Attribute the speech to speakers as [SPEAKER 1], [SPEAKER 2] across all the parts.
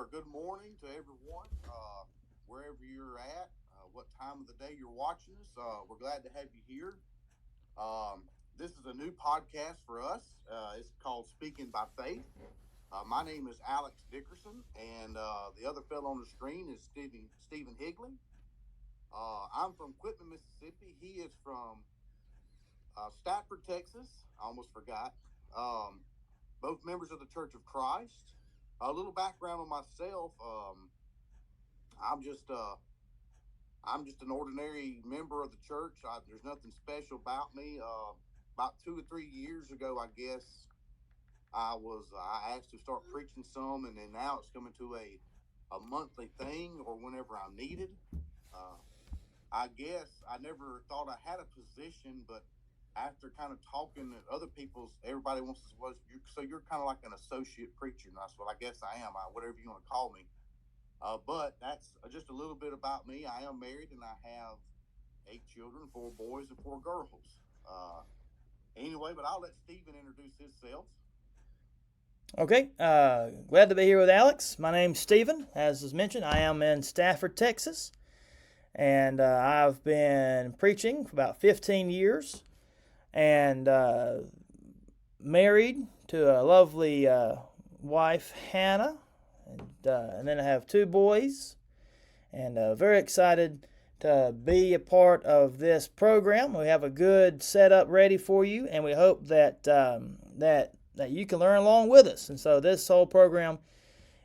[SPEAKER 1] or good morning to everyone, wherever you're at, what time of the day you're watching us. We're glad to have you here. This is a new podcast for us. It's called Speaking by Faith. My name is Alex Dickerson, and the other fellow on the screen is Stephen Higley. I'm from Quitman, Mississippi. He is from Stafford, Texas. I almost forgot. Um, both members of the Church of Christ. A little background on myself. I'm just uh, I'm just an ordinary member of the church. There's nothing special about me. About 2 or 3 years ago, I guess I asked to start preaching some, and then now it's coming to a monthly thing or whenever I'm needed. Uh, I guess I never thought I had a position, but after kind of talking to other people's, everybody wants to, so you're kind of like an associate preacher, and that's what I guess I am, whatever you want to call me. But that's just a little bit about me. I am married and I have 8 children, 4 boys and 4 girls. Uh, anyway, but I'll let Stephen introduce himself.
[SPEAKER 2] Okay, glad to be here with Alex. My name's Stephen. As was mentioned, I am in Stafford, Texas, and I've been preaching for about 15 years and married to a lovely wife, Hannah, and then I have 2 boys, and very excited to be a part of this program. We have a good setup ready for you, and we hope that you can learn along with us. And so this whole program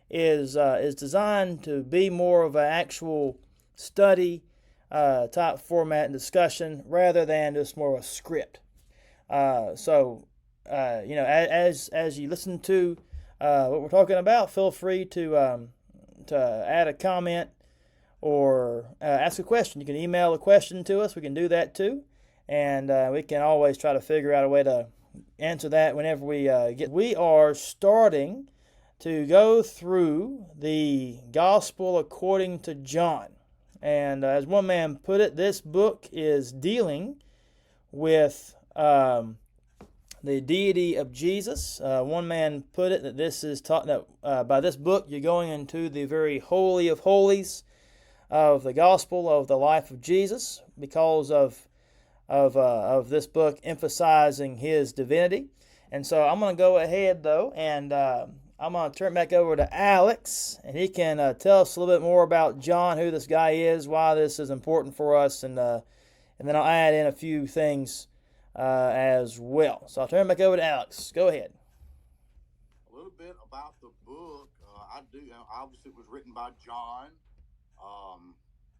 [SPEAKER 2] is designed to be more of an actual study type format and discussion rather than just more of a script. As you listen to what we're talking about, feel free to add a comment or ask a question. You can email a question to us. We can do that too, and we can always try to figure out a way to answer that whenever we get. We are starting to go through the Gospel according to John, and as one man put it, this book is dealing with the deity of Jesus. One man put it that this is taught that by this book you're going into the very holy of holies of the gospel of the life of Jesus, because of this book emphasizing his divinity. And so I'm going to go ahead though, and I'm going to turn it back over to Alex, and he can tell us a little bit more about John, who this guy is, why this is important for us, and then I'll add in a few things as well. So I'll turn it back over to Alex. Go ahead.
[SPEAKER 1] A little bit about the book. I do. Obviously, it was written by John. Um,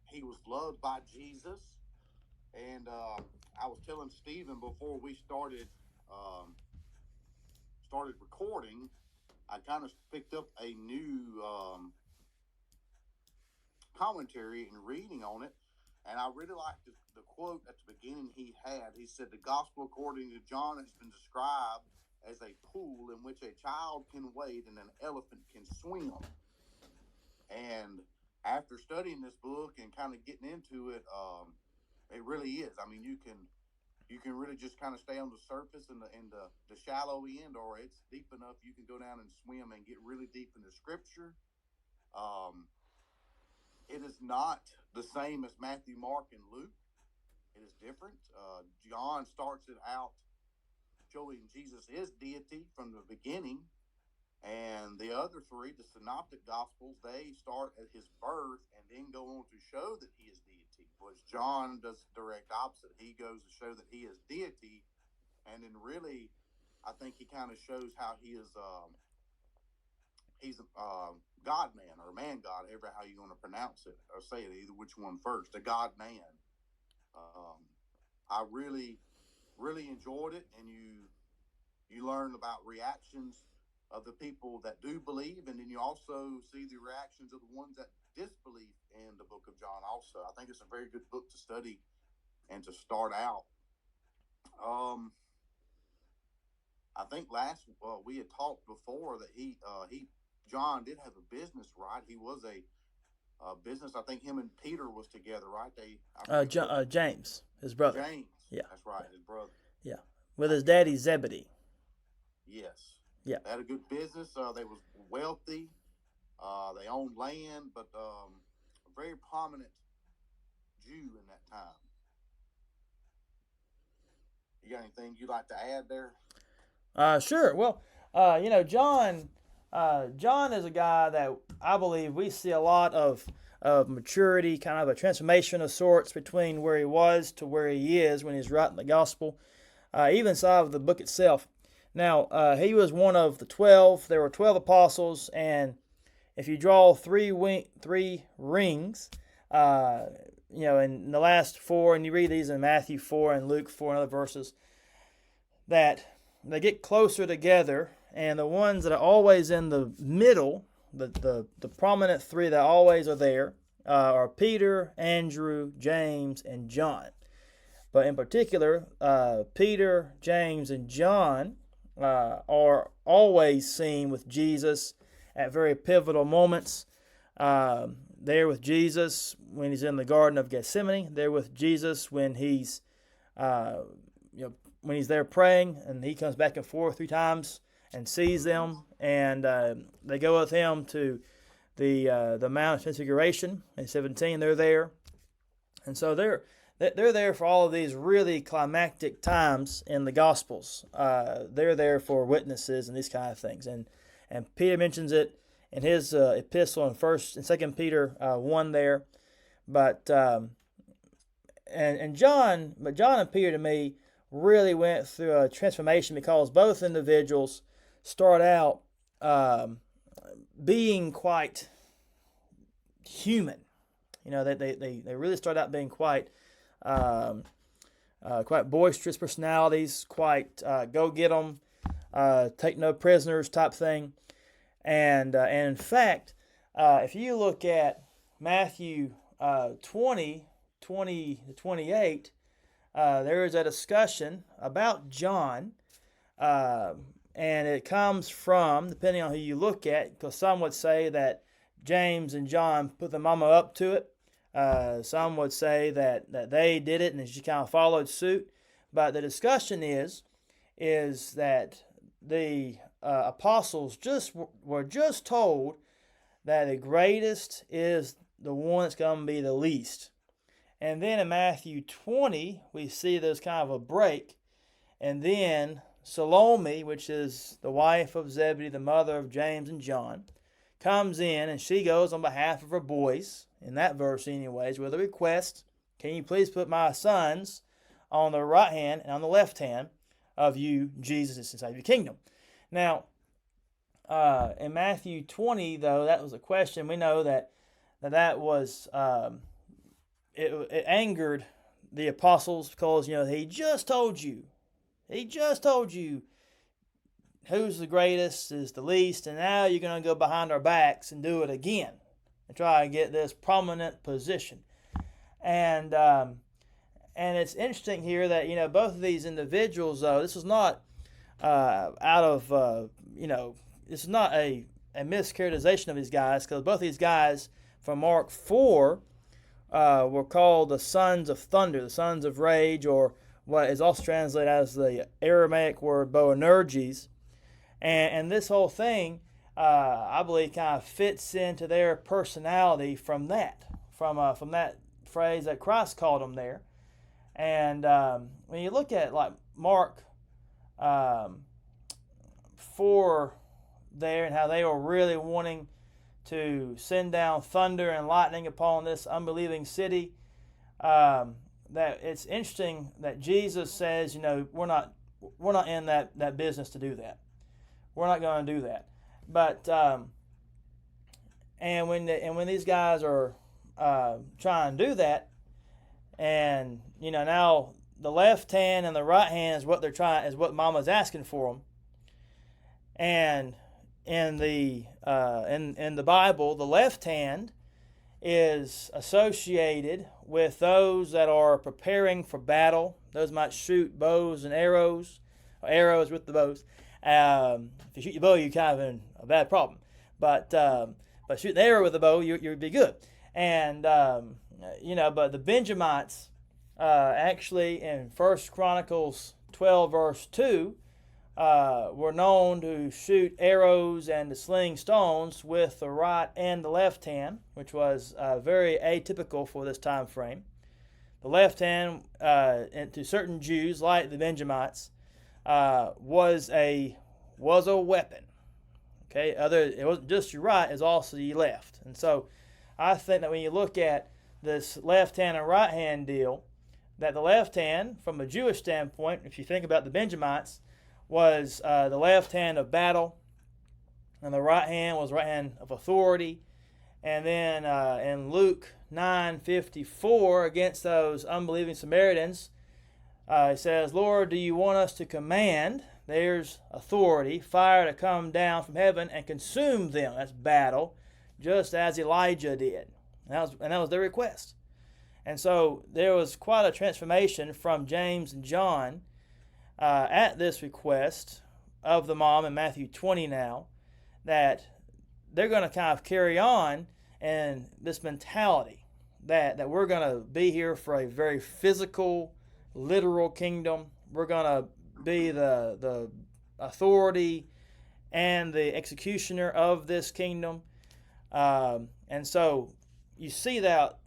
[SPEAKER 1] he was loved by Jesus, and I was telling Stephen before we started recording, I kind of picked up a new commentary and reading on it, and I really liked the quote at the beginning he had. He said, "The gospel according to John has been described as a pool in which a child can wade and an elephant can swim." And after studying this book and kind of getting into it, it really is. I mean, you can really just kind of stay on the surface and the shallow end, or it's deep enough you can go down and swim and get really deep into Scripture. Um, it is not the same as Matthew, Mark, and Luke. It is different. John starts it out showing Jesus is deity from the beginning, and the other three, the synoptic gospels, they start at his birth and then go on to show that he is deity. Whereas John does the direct opposite. He goes to show that he is deity, and then really, I think he kind of shows how he's a God man or man God, however how you want to pronounce it or say it, either which one first. A God man. Um, I really enjoyed it, and you learn about reactions of the people that do believe, and then you also see the reactions of the ones that disbelieve in the book of John. Also, I think it's a very good book to study and to start out. Um, I think last we had talked before that he John did have a business, right? He was a business. I think him and Peter was together, right?
[SPEAKER 2] James, his brother.
[SPEAKER 1] James.
[SPEAKER 2] Yeah.
[SPEAKER 1] That's right, his brother.
[SPEAKER 2] Yeah. With his daddy Zebedee.
[SPEAKER 1] Yes.
[SPEAKER 2] Yeah.
[SPEAKER 1] They had a good business. They was wealthy. They owned land, but a very prominent Jew in that time. You got anything you'd like to add there?
[SPEAKER 2] Sure. Well, John. John is a guy that I believe we see a lot of maturity, kind of a transformation of sorts between where he was to where he is when he's writing the gospel, even inside of the book itself. Now, he was one of the 12. There were 12 apostles, and if you draw three rings, in the last four, and you read these in Matthew 4 and Luke 4 and other verses, that they get closer together, and the ones that are always in the middle, the prominent three that always are there, are Peter, Andrew, James, and John. But in particular, Peter, James, and John are always seen with Jesus at very pivotal moments. They're with Jesus when he's in the Garden of Gethsemane. They're with Jesus when he's when he's there praying, and he comes back and forth 3 times and sees them, and they go with him to the Mount of Transfiguration in 17. They're there, and so they're there for all of these really climactic times in the Gospels. They're there for witnesses and these kind of things, and Peter mentions it in his epistle in 1st and 2nd Peter 1 there, but John and Peter to me really went through a transformation because both individuals start out being quite human. They really start out being quite boisterous personalities, quite go get 'em, take no prisoners type thing. And in fact, if you look at Matthew 20 to 28, there is a discussion about John, and it comes from, depending on who you look at, because some would say that James and John put the mama up to it. Some would say that they did it and she kind of followed suit. But the discussion is that the apostles were just told that the greatest is the one that's going to be the least. And then in Matthew 20, we see there's kind of a break. And then Salome, which is the wife of Zebedee, the mother of James and John, comes in, and she goes on behalf of her boys, in that verse anyways, with a request, can you please put my sons on the right hand and on the left hand of you, Jesus, inside your kingdom. Now, in Matthew 20, though, that was a question. We know that was... It angered the apostles because, he just told you who's the greatest is the least, and now you're going to go behind our backs and do it again and try to get this prominent position. And it's interesting here that, both of these individuals, though, this is not this is not a mischaracterization of these guys, because both these guys from Mark 4 were called the sons of thunder, the sons of rage, or what is also translated as the Aramaic word Boanerges. And this whole thing, I believe, kind of fits into their personality from that phrase that Christ called them there. And when you look at like Mark 4 there, and how they were really wanting to send down thunder and lightning upon this unbelieving city, that it's interesting that Jesus says, we're not in that business to do that. We're not going to do that. But and when these guys are trying to do that, and now the left hand and the right hand is what Mama's asking for them, and in the Bible, the left hand is associated with those that are preparing for battle. Those might shoot bows and arrows, or arrows with the bows. If you shoot your bow, you're kind of in a bad problem. But shooting the arrow with the bow, you'd be good. And but the Benjamites, actually in 1 Chronicles 12 verse 2, were known to shoot arrows and to sling stones with the right and the left hand, which was very atypical for this time frame. The left hand, and to certain Jews like the Benjamites, was a weapon. Okay, it wasn't just your right; it's also your left. And so, I think that when you look at this left hand and right hand deal, that the left hand, from a Jewish standpoint, if you think about the Benjamites, was the left hand of battle, and the right hand was right hand of authority. And then in Luke 9:54, against those unbelieving Samaritans, it says, "Lord, do you want us to command?" There's authority, fire to come down from heaven and consume them. That's battle, just as Elijah did. And that was their request. And so there was quite a transformation from James and John at this request of the mom in Matthew 20 now, that they're going to kind of carry on in this mentality that we're going to be here for a very physical, literal kingdom. We're going to be the authority and the executioner of this kingdom. And so you see that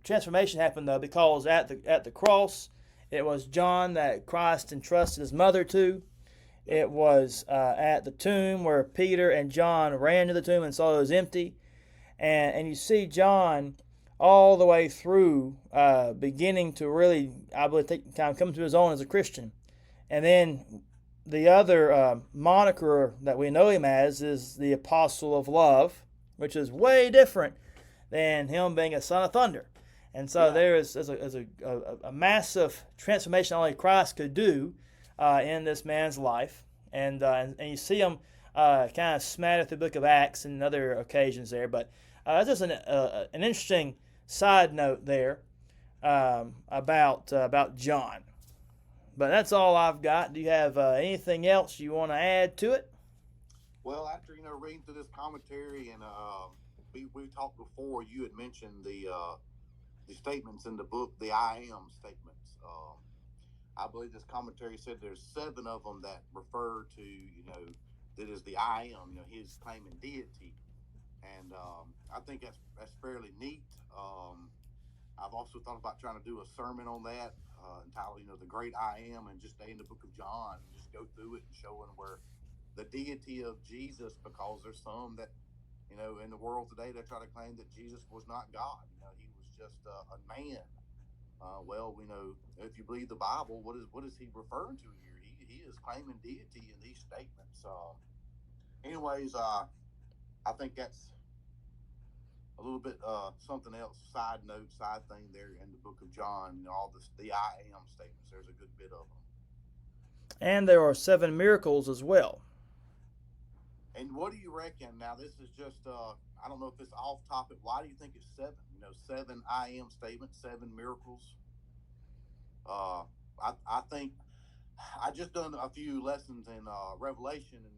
[SPEAKER 2] transformation happen, though, because at the cross, it was John that Christ entrusted his mother to. It was at the tomb where Peter and John ran to the tomb and saw it was empty. And you see John all the way through, beginning to really, I believe, kind of come to his own as a Christian. And then the other moniker that we know him as is the Apostle of Love, which is way different than him being a son of thunder. And so there is a massive transformation only Christ could do in this man's life. And you see him kind of smattered through the book of Acts and other occasions there. But it's just an interesting side note there about John. But that's all I've got. Do you have anything else you want to add to it?
[SPEAKER 1] Well, after reading through this commentary, and we talked before, you had mentioned the statements in the book, the I am statements. I believe this commentary said there's 7 of them that refer to that is the I am, his claiming deity, and I think that's fairly neat. I've also thought about trying to do a sermon on that, entitled, the great I am, and just stay in the book of John and just go through it and showing where the deity of Jesus, because there's some that, in the world today, they try to claim that Jesus was not God. He was just a man. Well, if you believe the Bible, what is he referring to here? He is claiming deity in these statements. Anyways, I think that's a little bit something else, side thing there in the book of John, all the I am statements. There's a good bit of them.
[SPEAKER 2] And there are 7 miracles as well.
[SPEAKER 1] And what do you reckon? Now, this is just, I don't know if it's off topic. Why do you think it's 7? 7 I am statements, 7 miracles. I think I just done a few lessons in Revelation and,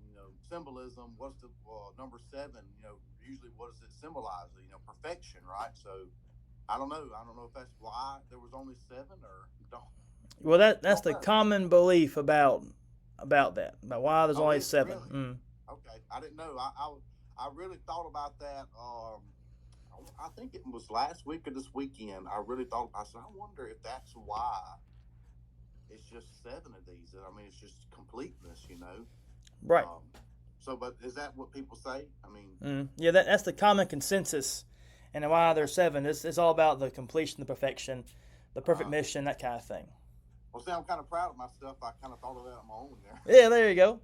[SPEAKER 1] symbolism. What's the number 7? Usually what does it symbolize? Perfection, right? So I don't know. I don't know if that's why there was only 7 or don't.
[SPEAKER 2] Well, that's the common belief about that, about why there's only 7.
[SPEAKER 1] Really? Okay, I didn't know. I really thought about that. I think it was last week or this weekend. I really thought. I said, I wonder if that's why it's just 7 of these. I mean, it's just completeness,
[SPEAKER 2] Right.
[SPEAKER 1] But is that what people say? I mean,
[SPEAKER 2] yeah, that's the common consensus, and why there's 7. It's all about the completion, the perfection, the perfect mission, that kind of thing.
[SPEAKER 1] Well, see, I'm kind of proud of myself. I kind of thought of that on my own there.
[SPEAKER 2] Yeah, there you go.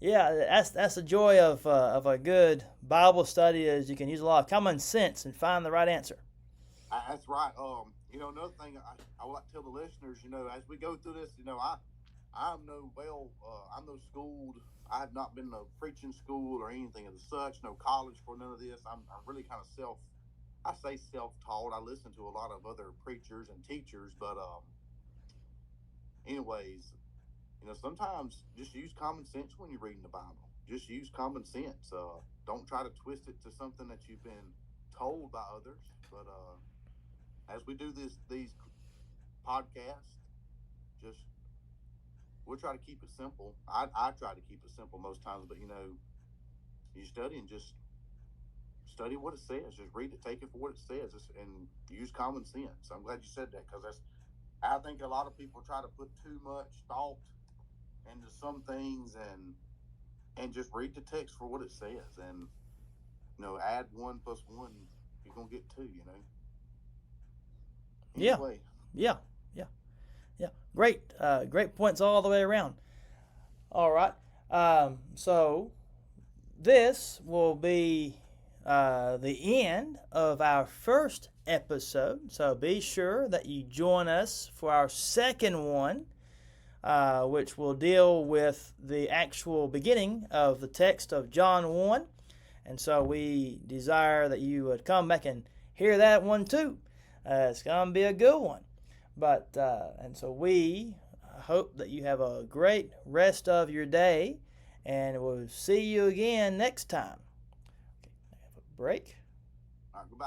[SPEAKER 2] Yeah, that's the joy of a good Bible study, is you can use a lot of common sense and find the right answer.
[SPEAKER 1] That's right. Another thing I would like to tell the listeners, as we go through this, I'm no schooled. I have not been to preaching school or anything of the such. No college for none of this. I'm really kind of self-taught. I listen to a lot of other preachers and teachers, but anyways. Sometimes just use common sense when you're reading the Bible. Just use common sense. Don't try to twist it to something that you've been told by others. But as we do these podcasts, just we'll try to keep it simple. I try to keep it simple most times, but you study and just study what it says. Just read it, take it for what it says, and use common sense. I'm glad you said that, because I think a lot of people try to put too much thought into some things, and just read the text for what it says, and add 1 + 1, you're gonna get 2. Anyway.
[SPEAKER 2] Yeah. Great points all the way around. All right. So this will be the end of our first episode. So be sure that you join us for our second one, which will deal with the actual beginning of the text of John 1. And so we desire that you would come back and hear that one too. It's going to be a good one. And so we hope that you have a great rest of your day, and we'll see you again next time. Okay, have a break.
[SPEAKER 1] All right, goodbye.